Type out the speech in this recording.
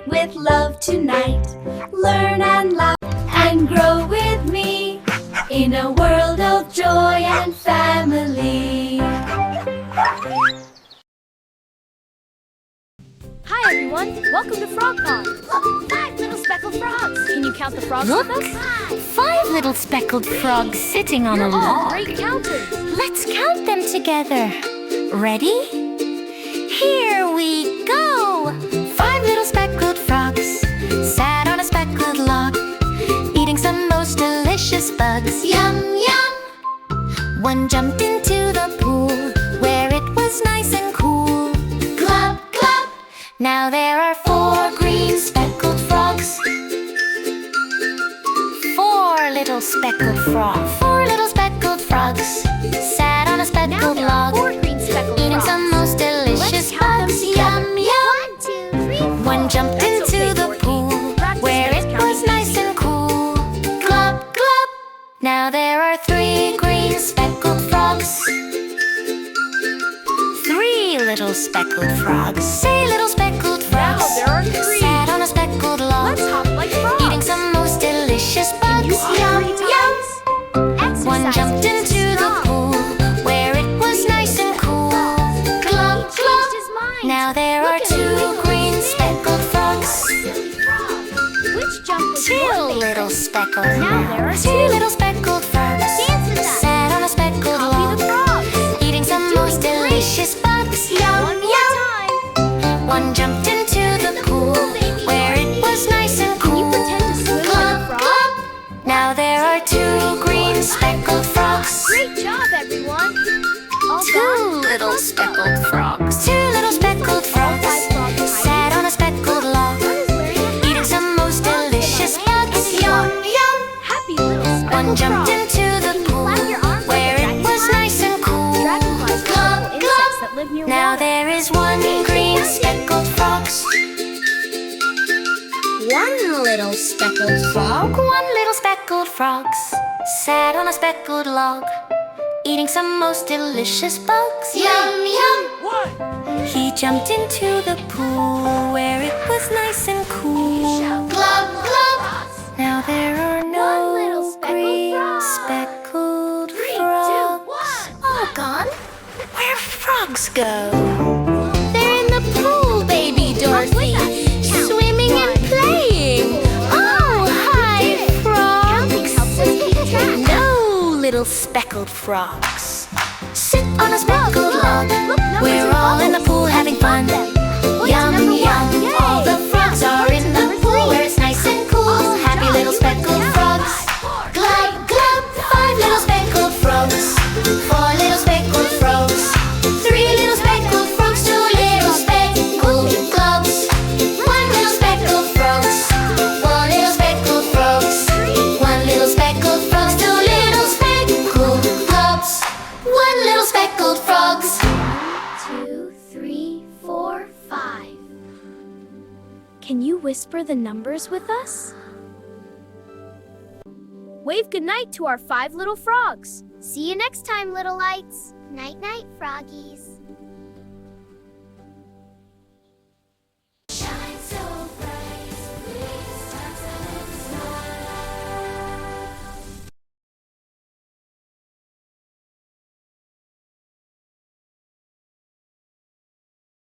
with love tonight. Learn and laugh and grow with me in a world of joy and family. Hi everyone, welcome to Frog Pond. Look, 5 little speckled frogs. Can you count the frogs with us? 5 little speckled frogs sitting on a You're all log. great counters. Let's count them together. Ready? Here we go! 5 little speckled frogs sat on a speckled log, eating some most delicious bugs. Yum, yum! One jumped into the pool where it was nice and cool. Glub, glub! Now there are 4 green speckled frogs. 4 little speckled frogs. 4 little speckled frogs sat on a speckled Now log, there are 4 green speckled eating frogs. some most delicious bugs. Yum, yum! 1, 2, 3, 4. One jumped That's into okay, the Dorothy. pool Practice where makes it counting was nice easier. and cool. Glub, glub! Now there are 3 green speckled frogs. 3 little speckled frogs. Say little speckled frogs. Now there are 3. Sat on a speckled log, Let's hop like frogs. eating some most delicious Can you bugs. hop Yum, 3 yum! times? One Exercise jumped keeps us into the strong. pool where it was nice and cool. He Glub, changed glub! his mind. Now there Look are at him 2 wiggle green his fin. speckled frogs. Silly frog. Which jump was 2 your favorite? little speckled Now there are 2 little speckled frogs Dance with us. sat on a speckled Copy log, the frogs. eating some Doing most great. delicious bugs. Yum, One more yum! time. One jumped into the pool baby. where it was nice and Can you cool. pretend to swim like a Glub, frog? glub! Now there are 2 green speckled frogs. Great job, everyone. All 2 done? little Let's go. speckled frogs. 2 little speckled frogs All 5 frogs hiding. sat on a speckled log, One is wearing a hat. eating some most delicious bugs. And Yum, yum! Happy little speckled One jumped frog. into the Can you pool flap your arms where like a it was dragonfly? nice and cool. Dragonflies are Glub, little glub! insects that live near Now water. there is 1 green speckled frogs. 1 little speckled frog. 1 little speckled frogs sat on a speckled log, eating some most delicious bugs. Yum, yum! He jumped into the pool where it was nice and cool. Glub, glub! Now there are One no little speckled green frog. speckled 3, 2, frogs. 1. All gone? Where frogs go? They're in the pool, baby Dorothy, Count. swimming and 1, playing. Oh, hi, Counting frogs. helps us keep track. No, little speckled frogs. Sit on a speckled log. Look, numbers We're and all in the bubbles. pool having fun. What's Yum, number yum. 1? Yay. All the frogs are in the Number pool 3. where it's nice and cool. Awesome Happy job. little You went speckled down. frogs. 5, 4, Glub, glub. 5 little speckled frogs. 4 little speckled frogs. 3 little speckled frogs. 2 little speckled glubs. 1 little speckled frogs. 4 little speckled frogs. 1 little speckled frogs. 2 little speckled glubs. 1 little speckled frogs. 2, 3, 4, 5. Can you whisper the numbers with us? Wave goodnight to our 5 little frogs. See you next time, little lights. Night, night, froggies.